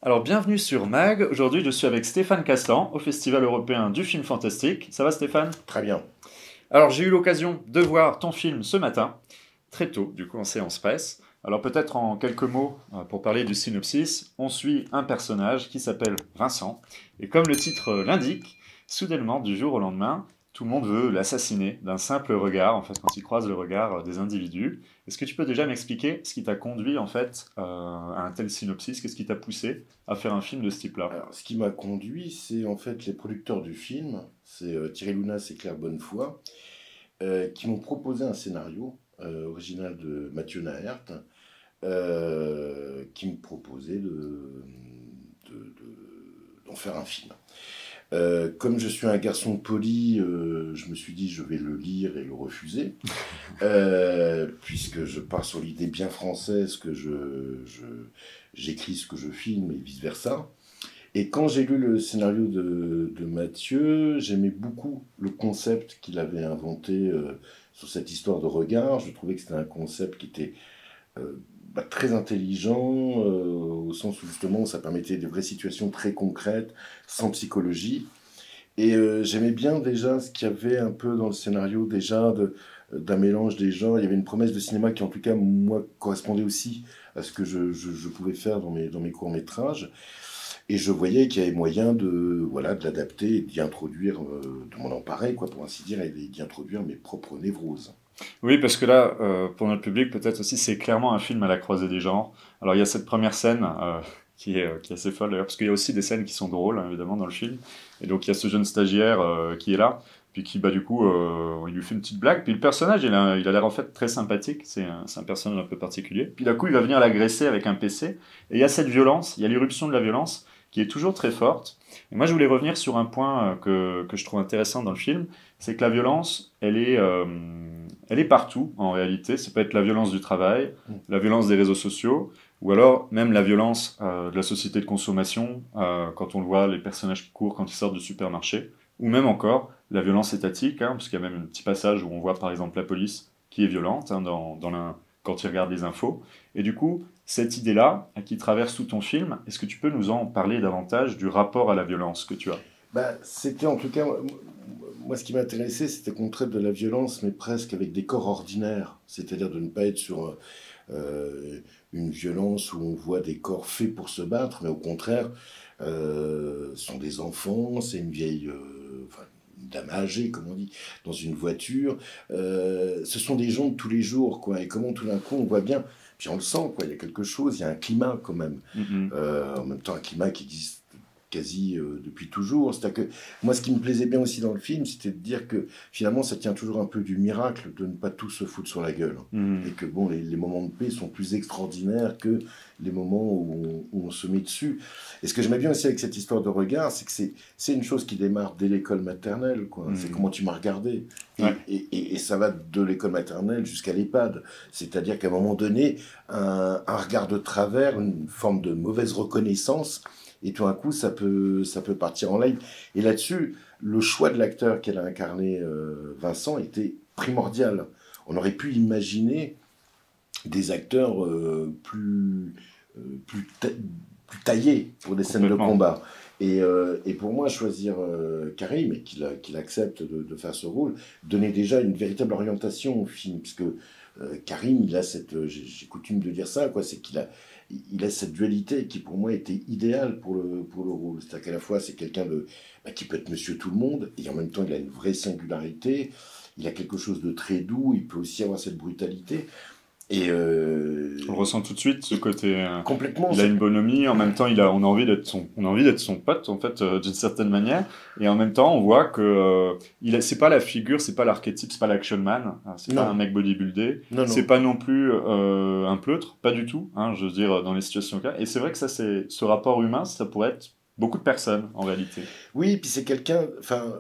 Alors, bienvenue sur MAG. Aujourd'hui, je suis avec Stéphane Castan au Festival européen du film fantastique. Ça va, Stéphane? Très bien. Alors, j'ai eu l'occasion de voir ton film ce matin, très tôt, du coup, en séance presse. Alors, peut-être en quelques mots, pour parler du synopsis, on suit un personnage qui s'appelle Vincent. Et comme le titre l'indique, soudainement, du jour au lendemain, tout le monde veut l'assassiner d'un simple regard, en fait, quand il croise le regard des individus. Est-ce que tu peux déjà m'expliquer ce qui t'a conduit, en fait, à un tel synopsis? Qu'est-ce qui t'a poussé à faire un film de ce type-là? Alors, ce qui m'a conduit, c'est en fait les producteurs du film, c'est Thierry Lounas et Claire Bonnefoy, qui m'ont proposé un scénario original de Mathieu Naert, qui me proposait d'en faire un film. Comme je suis un garçon poli, je me suis dit je vais le lire et le refuser, puisque je pars sur l'idée bien française que j'écris ce que je filme et vice-versa. Et quand j'ai lu le scénario de Mathieu, j'aimais beaucoup le concept qu'il avait inventé sur cette histoire de regard. Je trouvais que c'était un concept qui était euh, très intelligent, au sens où justement ça permettait des vraies situations très concrètes, sans psychologie. Et j'aimais bien déjà ce qu'il y avait un peu dans le scénario déjà d'un mélange des genres. Il y avait une promesse de cinéma qui en tout cas moi correspondait aussi à ce que je pouvais faire dans mes courts-métrages. Et je voyais qu'il y avait moyen voilà, de l'adapter et d'y introduire, de m'en emparer, quoi, pour ainsi dire, et d'y introduire mes propres névroses. Oui, parce que là, pour notre public, peut-être aussi, c'est clairement un film à la croisée des genres. Alors, il y a cette première scène qui est assez folle, d'ailleurs, parce qu'il y a aussi des scènes qui sont drôles, hein, évidemment, dans le film. Et donc, il y a ce jeune stagiaire qui est là, puis qui, bah, du coup, il lui fait une petite blague. Puis le personnage, il a l'air en fait très sympathique. C'est un personnage un peu particulier. Puis d'un coup, il va venir l'agresser avec un PC. Et il y a cette violence, il y a l'irruption de la violence qui est toujours très forte. Et moi, je voulais revenir sur un point que je trouve intéressant dans le film, c'est que la violence, elle est partout en réalité. Ça peut être la violence du travail, Mm. la violence des réseaux sociaux, ou alors même la violence de la société de consommation, quand on le voit, les personnages qui courent quand ils sortent du supermarché, ou même encore la violence étatique, hein, parce qu'il y a même un petit passage où on voit par exemple la police qui est violente hein, quand il regarde les infos. Et du coup, cette idée-là, qui traverse tout ton film, est-ce que tu peux nous en parler davantage du rapport à la violence que tu as? Bah, c'était en tout cas, moi ce qui m'intéressait, c'était qu'on traite de la violence, mais presque avec des corps ordinaires. C'est-à-dire de ne pas être sur une violence où on voit des corps faits pour se battre, mais au contraire, ce sont des enfants, c'est une vieille, enfin, une dame âgée, comme on dit, dans une voiture. Ce sont des gens de tous les jours, quoi. Et comment tout d'un coup on voit bien, puis on le sent, quoi. Il y a quelque chose, il y a un climat quand même. Mhm. En même temps, un climat qui existe quasi depuis toujours. C'est-à-dire que moi, ce qui me plaisait bien aussi dans le film, c'était de dire que finalement, ça tient toujours un peu du miracle de ne pas tout se foutre sur la gueule. Et Mhm. que bon, les moments de paix sont plus extraordinaires que les moments où on se met dessus. Et ce que j'aimais bien aussi avec cette histoire de regard, c'est que c'est une chose qui démarre dès l'école maternelle, quoi. C'est Mhm. comment tu m'as regardé. Ouais. Et ça va de l'école maternelle jusqu'à l'EHPAD. C'est-à-dire qu'à un moment donné, un regard de travers, une forme de mauvaise reconnaissance, et tout d'un coup, ça peut partir en live. Et là-dessus, le choix de l'acteur qu'elle a incarné, Vincent, était primordial. On aurait pu imaginer des acteurs plus, plus taillés pour des scènes de Complètement. combat. Et pour moi, choisir Karim, et qu'il accepte de faire ce rôle, donnait déjà une véritable orientation au film. Parce que Karim, il a cette. J'ai coutume de dire ça, quoi, c'est il a cette dualité qui, pour moi, était idéale pour le rôle. C'est-à-dire qu'à la fois, c'est quelqu'un qui peut être monsieur tout le monde, et en même temps, il a une vraie singularité. Il a quelque chose de très doux, il peut aussi avoir cette brutalité. Et, On le ressent tout de suite, ce et côté. complètement, Il a c'est une bonhomie, en même temps, on a envie d'être on a envie d'être son pote, en fait, d'une certaine manière. Et en même temps, on voit que c'est pas la figure, c'est pas l'archétype, c'est pas l'action man, hein, c'est pas un non, mec bodybuildé, non, c'est non. pas non plus un pleutre, pas du tout, hein, je veux dire, dans les situations là. Et c'est vrai que ça, c'est ce rapport humain, ça pourrait être beaucoup de personnes, en réalité. Oui, puis c'est quelqu'un. Enfin,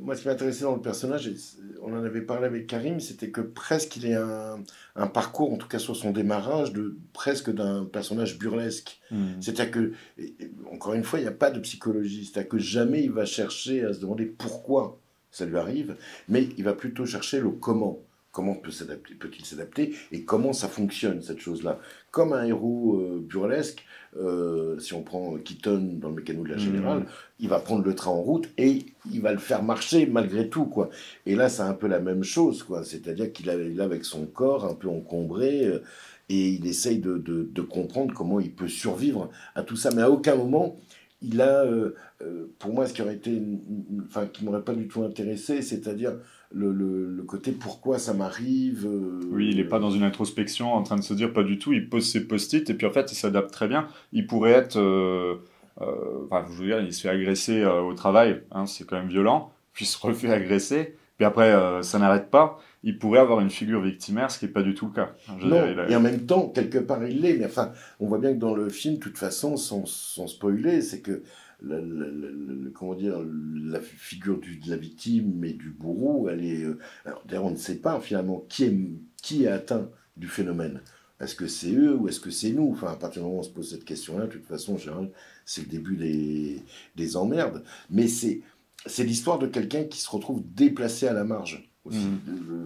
moi, ce qui m'intéressait dans le personnage, et on en avait parlé avec Karim, c'était que presque il ait un parcours, en tout cas sur son démarrage, presque d'un personnage burlesque. Hmm. C'est-à-dire que, encore une fois, il n'y a pas de psychologie. C'est-à-dire que jamais il va chercher à se demander pourquoi ça lui arrive, mais il va plutôt chercher le comment. Comment peut-il s'adapter et comment ça fonctionne, cette chose-là. Comme un héros burlesque, si on prend Keaton dans le Mécano de la Générale, il va prendre le train en route et il va le faire marcher malgré tout, quoi. Et là, c'est un peu la même chose, quoi. C'est-à-dire qu'il est avec son corps un peu encombré et il essaye de comprendre comment il peut survivre à tout ça. Mais à aucun moment, il a, pour moi, ce qui aurait été, enfin, qui m'aurait pas du tout intéressé, c'est-à-dire le côté pourquoi ça m'arrive. Oui, il n'est pas dans une introspection en train de se dire pas du tout, il pose ses post-it et puis en fait il s'adapte très bien. Il pourrait être, enfin, je veux dire, il se fait agresser au travail, hein, c'est quand même violent, puis il se refait agresser, puis après ça n'arrête pas. Il pourrait avoir une figure victimaire, ce qui n'est pas du tout le cas. Je veux dire, Non, et en même temps, quelque part, il l'est. Mais enfin, on voit bien que dans le film, de toute façon, sans spoiler, c'est que comment dire, la figure de la victime et du bourreau, elle est. Alors, d'ailleurs, on ne sait pas finalement qui est atteint du phénomène. Est-ce que c'est eux ou est-ce que c'est nous? Enfin, à partir du moment où on se pose cette question-là, de toute façon, en général, c'est le début des emmerdes. Mais c'est l'histoire de quelqu'un qui se retrouve déplacé à la marge. Aussi.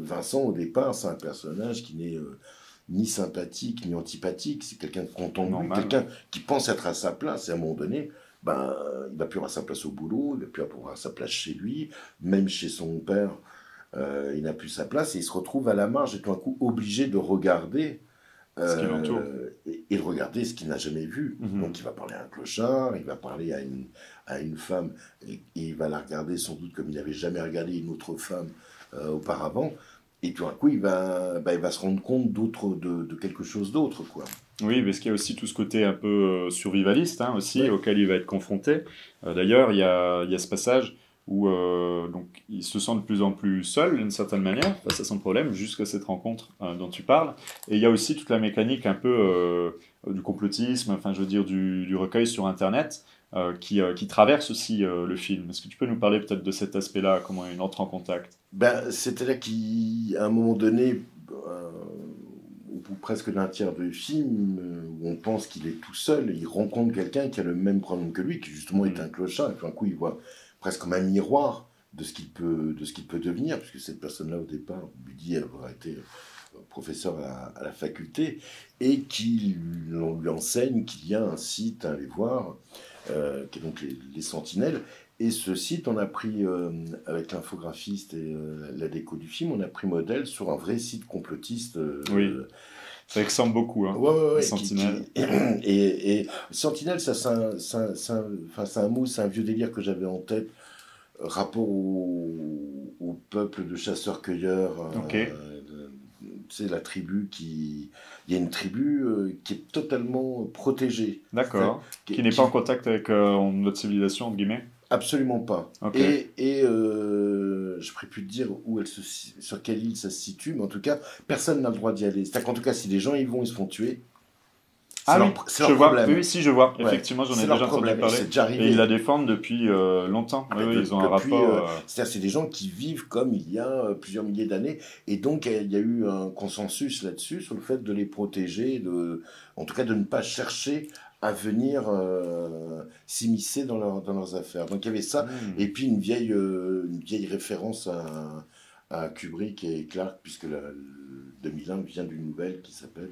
Vincent, au départ, c'est un personnage qui n'est ni sympathique ni antipathique. C'est quelqu'un de content de lui, quelqu'un qui pense être à sa place. Et à un moment donné, ben, il va plus avoir sa place au boulot, il va plus avoir sa place chez lui, même chez son père, il n'a plus sa place et il se retrouve à la marge et tout d'un coup obligé de regarder ce qui l'entoure. Et de regarder ce qu'il n'a jamais vu. Donc il va parler à un clochard, il va parler à une femme, et il va la regarder sans doute comme il n'avait jamais regardé une autre femme auparavant. Et tout d'un coup, il va se rendre compte de quelque chose d'autre, quoi. Oui, parce qu'il y a aussi tout ce côté un peu survivaliste hein, aussi, auquel il va être confronté. D'ailleurs, il y a ce passage où donc, il se sent de plus en plus seul, d'une certaine manière, face à son problème, jusqu'à cette rencontre dont tu parles. Et il y a aussi toute la mécanique un peu du complotisme, enfin, je veux dire, du recueil sur Internet, qui traverse aussi le film. Est-ce que tu peux nous parler peut-être de cet aspect-là, comment il entre en contact? Ben, c'est-à-dire qu'à un moment donné, au bout presque d'un tiers du film, où on pense qu'il est tout seul, il rencontre quelqu'un qui a le même problème que lui, qui justement est un clochard, et puis un coup il voit presque comme un miroir de ce qu'il peut devenir, puisque cette personne-là au départ lui dit avoir été professeur à la faculté, et on lui enseigne qu'il y a un site à aller voir, qui est donc les Sentinelles. Et ce site, on a pris, avec l'infographiste et la déco du film, on a pris modèle sur un vrai site complotiste. Oui, ça ressemble beaucoup, hein, ouais, Sentinelle. Et Sentinelle, ça, c'est un mot, c'est un vieux délire que j'avais en tête, rapport au peuple de chasseurs-cueilleurs. Ok. C'est la tribu qui... Il y a une tribu qui est totalement protégée. D'accord. Qui n'est pas en contact avec notre civilisation, entre guillemets. Absolument pas. Okay. Et je ne pourrais plus te dire sur quelle île ça se situe, mais en tout cas, personne n'a le droit d'y aller. C'est-à-dire qu'en tout cas, si les gens y vont, ils se font tuer. Ah oui, c'est leur problème. Oui, si, je vois. Ouais. Effectivement, j'en ai déjà entendu parler. C'est déjà arrivé. Et ils la défendent depuis longtemps. Oui, ils ont un rapport. C'est-à-dire c'est des gens qui vivent comme il y a plusieurs milliers d'années. Et donc, il y a eu un consensus là-dessus, sur le fait de les protéger, en tout cas de ne pas chercher à venir s'immiscer dans leurs affaires. Donc il y avait ça, et puis une vieille référence à Kubrick et Clark, puisque 2001 vient d'une nouvelle qui s'appelle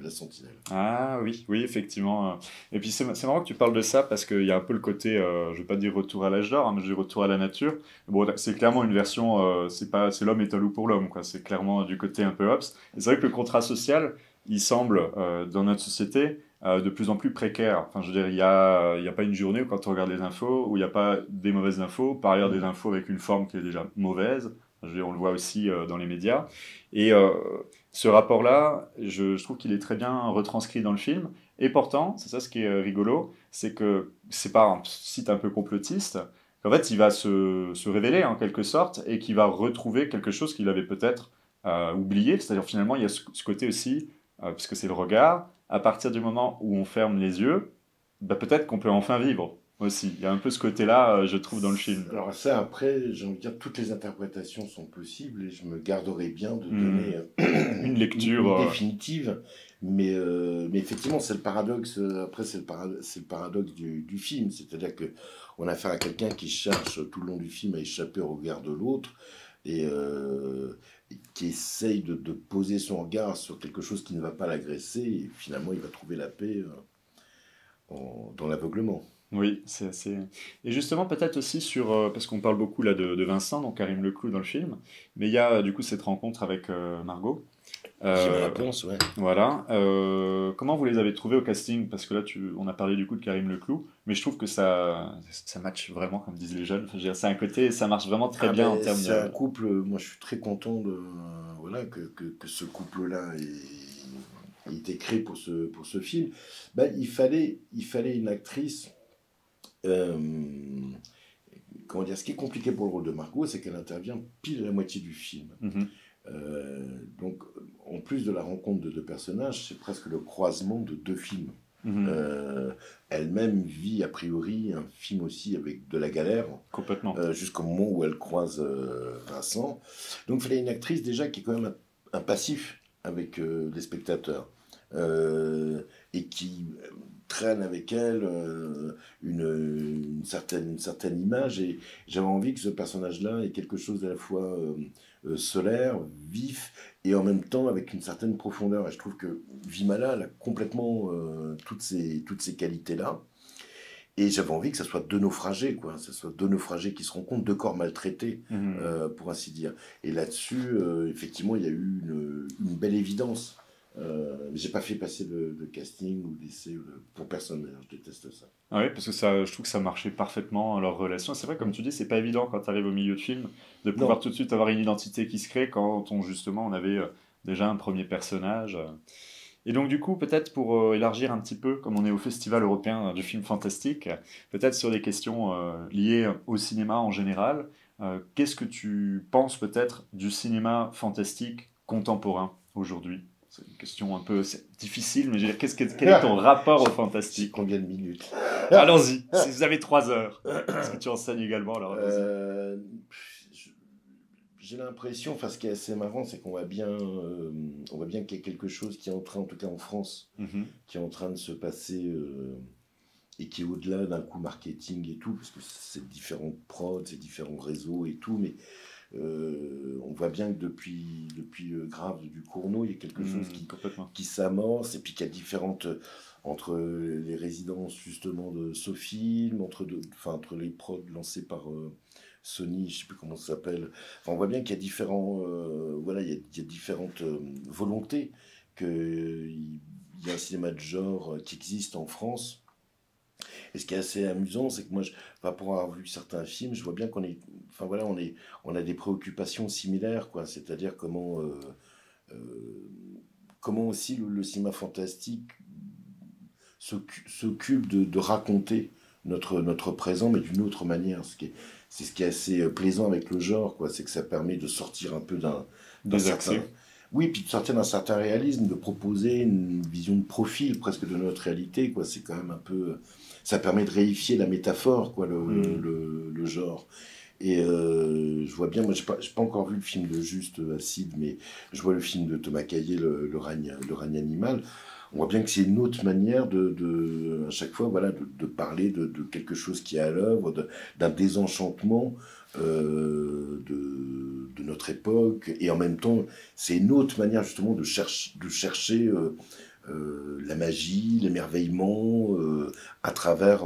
La Sentinelle. Ah oui, oui, effectivement. Et puis c'est marrant que tu parles de ça, parce qu'il y a un peu le côté, je ne vais pas dire retour à l'âge d'or, hein, mais je dis retour à la nature. Bon, c'est clairement une version, c'est l'homme est un loup pour l'homme, quoi. C'est clairement du côté un peu Hobbes. Et c'est vrai que le contrat social, il semble, dans notre société, de plus en plus précaire. Enfin, je veux dire, il y a pas une journée où, quand on regarde les infos, où il n'y a pas des mauvaises infos, par ailleurs des infos avec une forme qui est déjà mauvaise. Je veux dire, on le voit aussi dans les médias. Et ce rapport-là, je trouve qu'il est très bien retranscrit dans le film. Et pourtant, c'est ça ce qui est rigolo, c'est que c'est pas un site un peu complotiste, qu'en fait, il va se révéler en quelque sorte, et qu'il va retrouver quelque chose qu'il avait peut-être oublié. C'est-à-dire, finalement, il y a ce côté aussi, puisque c'est le regard, à partir du moment où on ferme les yeux, bah, peut-être qu'on peut enfin vivre aussi. Il y a un peu ce côté-là, je trouve, dans le film. Alors ça, après, j'ai envie de dire, toutes les interprétations sont possibles, et je me garderai bien de donner une lecture une définitive. Mais effectivement, c'est le paradoxe. Après, c'est le paradoxe du film. C'est-à-dire qu'on a affaire à quelqu'un qui cherche tout le long du film à échapper au regard de l'autre. et qui essaye de poser son regard sur quelque chose qui ne va pas l'agresser, et finalement il va trouver la paix dans l'aveuglement. Oui, c'est assez. Et justement, peut-être aussi sur. Parce qu'on parle beaucoup là de Vincent, donc Karim Leclou dans le film, mais il y a du coup cette rencontre avec Margot. Qui me Euh, réponse, ouais. voilà. Comment vous les avez trouvés au casting? Parce que là, on a parlé du coup de Karim Leclou, mais je trouve que ça match vraiment, comme disent les jeunes. Enfin, je veux dire, c'est un côté, ça marche vraiment très Ah bien en ben, termes c'est un de. couple, moi je suis très content voilà, que ce couple-là ait été créé pour ce film. Ben, il fallait une actrice. euh, Comment dire, ce qui est compliqué pour le rôle de Margot, c'est qu'elle intervient pile à la moitié du film. Mhm, Euh, donc, en plus de la rencontre de deux personnages, c'est presque le croisement de deux films. mhm, Elle-même vit a priori un film aussi avec de la galère, complètement. jusqu'au moment où elle croise Vincent. Donc il fallait une actrice déjà qui est quand même un passif avec les spectateurs, euh, et qui traîne avec elle une certaine image, et j'avais envie que ce personnage-là ait quelque chose à la fois solaire, vif, et en même temps avec une certaine profondeur. Et je trouve que Vimala elle a complètement toutes ces qualités-là. Et j'avais envie que ce soit deux naufragés, quoi. Ce soit deux naufragés qui se rencontrent, deux corps maltraités, Mhm. pour ainsi dire. Et là-dessus, effectivement, il y a eu une belle évidence. J'ai pas fait passer de casting ou d'essai pour personne, d'ailleurs, je déteste ça. Ah oui, parce que ça, je trouve que ça marchait parfaitement leur relation. C'est vrai, comme tu dis, c'est pas évident quand tu arrives au milieu de film de pouvoir Non, tout de suite avoir une identité qui se crée quand justement on avait déjà un premier personnage. Et donc du coup, peut-être pour élargir un petit peu, comme on est au Festival européen du film fantastique, peut-être sur des questions liées au cinéma en général, qu'est-ce que tu penses peut-être du cinéma fantastique contemporain aujourd'hui? C'est une question un peu c'est difficile, mais je veux dire, quel est ton rapport au j'ai fantastique? combien de minutes? Allons-y, si vous avez 3 heures. Parce que tu enseignes également, alors allons-y. Euh, je- j'ai l'impression, enfin ce qui est assez marrant, c'est on voit bien qu'il y a quelque chose qui est en train, en tout cas en France, Mhm, qui est en train de se passer, et qui est au-delà d'un coup marketing et tout, parce que c'est différents prods, c'est différents réseaux et tout, mais on voit bien que depuis Grave du Cournot, il y a quelque chose complètement. qui s'amorce, et puis qu'il y a différentes, entre les résidences justement de Sofilm, enfin, entre les prods lancés par Sony, je sais plus comment ça s'appelle. Enfin, on voit bien qu'il y a voilà, il y a différentes volontés, qu'il y a un cinéma de genre qui existe en France. Et ce qui est assez amusant, c'est que moi, enfin, pour avoir vu certains films, je vois bien enfin voilà, on a des préoccupations similaires, quoi. C'est-à-dire euh, comment aussi le cinéma fantastique s'occupe de raconter notre présent, mais d'une autre manière. C'est ce qui est assez plaisant avec le genre, quoi. C'est que ça permet de sortir un peu d'un Des certain. accès. Oui, puis de sortir d'un certain réalisme, de proposer une vision de profil presque de notre réalité, quoi. C'est quand même un peu. Ça permet de réifier la métaphore, quoi, Hmm. le genre. Et je vois bien, moi j'ai pas encore vu le film de Juste Acide, mais je vois le film de Thomas Caillet, le règne animal. On voit bien que c'est une autre manière à chaque fois, voilà, de parler de quelque chose qui est à l'œuvre, d'un désenchantement de notre époque. Et en même temps, c'est une autre manière justement de chercher la magie, l'émerveillement à travers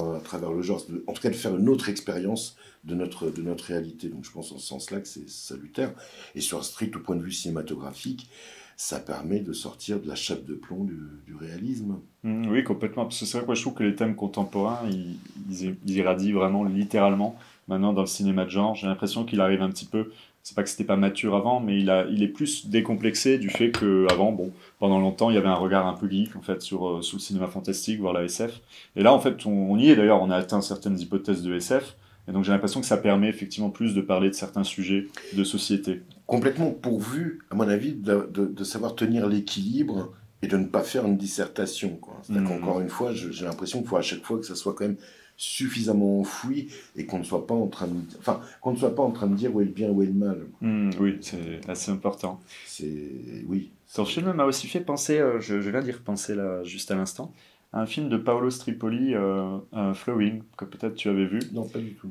le genre. En tout cas, de faire une autre expérience de notre réalité. Donc je pense en ce sens-là que c'est salutaire. Et sur un strict point de vue cinématographique, ça permet de sortir de la chape de plomb du réalisme. Oui, complètement. Parce que c'est vrai que moi, je trouve que les thèmes contemporains, ils irradient vraiment littéralement maintenant dans le cinéma de genre. J'ai l'impression qu'il arrive un petit peu. C'est pas que c'était pas mature avant, mais il est plus décomplexé du fait qu'avant, bon, pendant longtemps, il y avait un regard un peu geek en fait sur le cinéma fantastique, voire la SF. Et là, en fait, on y est d'ailleurs. On a atteint certaines hypothèses de SF. Et donc, j'ai l'impression que ça permet effectivement plus de parler de certains sujets de société. Complètement pourvu, à mon avis, de savoir tenir l'équilibre et de ne pas faire une dissertation, quoi. C'est-à-dire Hmm. qu'encore une fois, j'ai l'impression qu'il faut à chaque fois que ça soit quand même suffisamment enfoui, et qu'on ne soit pas en train de, enfin, qu'on ne soit pas en train de dire où est le bien, où est le mal. Oui, c'est assez important. C'est, oui, Ton film m'a aussi fait penser, je viens d'y repenser là juste à l'instant, un film de Paolo Stripoli, Flowing, que peut-être tu avais vu. Non, pas du tout.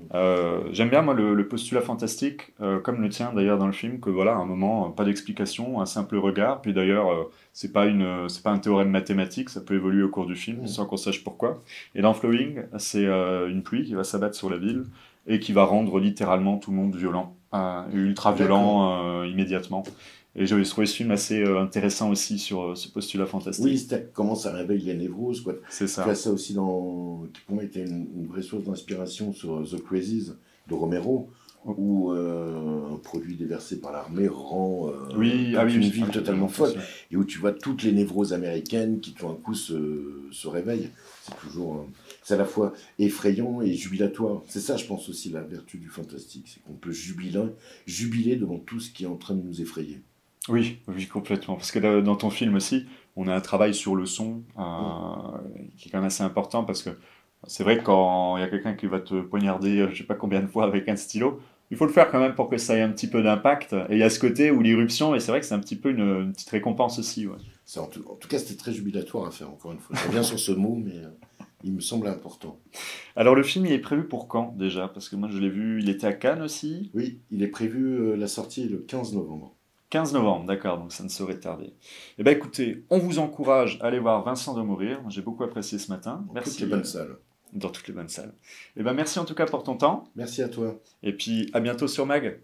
J'aime bien, moi, le postulat fantastique, comme le tien d'ailleurs dans le film, que voilà, à un moment, pas d'explication, un simple regard. Puis d'ailleurs, c'est pas un théorème mathématique, ça peut évoluer au cours du film sans qu'on sache pourquoi. Et dans Flowing, c'est une pluie qui va s'abattre sur la ville et qui va rendre littéralement tout le monde violent, ultra violent immédiatement. Et j'avais trouvé ce film assez intéressant aussi sur ce postulat fantastique. Oui, comment ça réveille les névroses, quoi. C'est ça. Tu as ça aussi qui pour moi était une vraie source d'inspiration sur The Crazies de Romero, où un produit déversé par l'armée rend une ville totalement folle, et où tu vois toutes les névroses américaines qui tout d'un coup se réveillent. C'est toujours... c'est à la fois effrayant et jubilatoire. C'est ça, je pense aussi, la vertu du fantastique, c'est qu'on peut jubiler devant tout ce qui est en train de nous effrayer. Oui, oui, complètement. Parce que dans ton film aussi, on a un travail sur le son qui est quand même assez important parce que c'est vrai que quand il y a quelqu'un qui va te poignarder, je sais pas combien de fois avec un stylo, il faut le faire quand même pour que ça ait un petit peu d'impact. Et il y a ce côté où l'irruption, et c'est vrai que c'est un petit peu une petite récompense aussi. Ouais. En tout cas, c'était très jubilatoire à faire, encore une fois. Je reviens sur ce mot, mais il me semble important. Alors le film, il est prévu pour quand déjà? Parce que moi je l'ai vu, il était à Cannes aussi. Oui, il est prévu, la sortie est le 15 novembre. 15 novembre, d'accord, donc ça ne saurait tarder. Eh bien écoutez, on vous encourage à aller voir Vincent de Mourir, j'ai beaucoup apprécié ce matin. Merci. Toutes les bonnes salles. Dans toutes les bonnes salles. Eh bien merci en tout cas pour ton temps. Merci à toi. Et puis à bientôt sur Mag.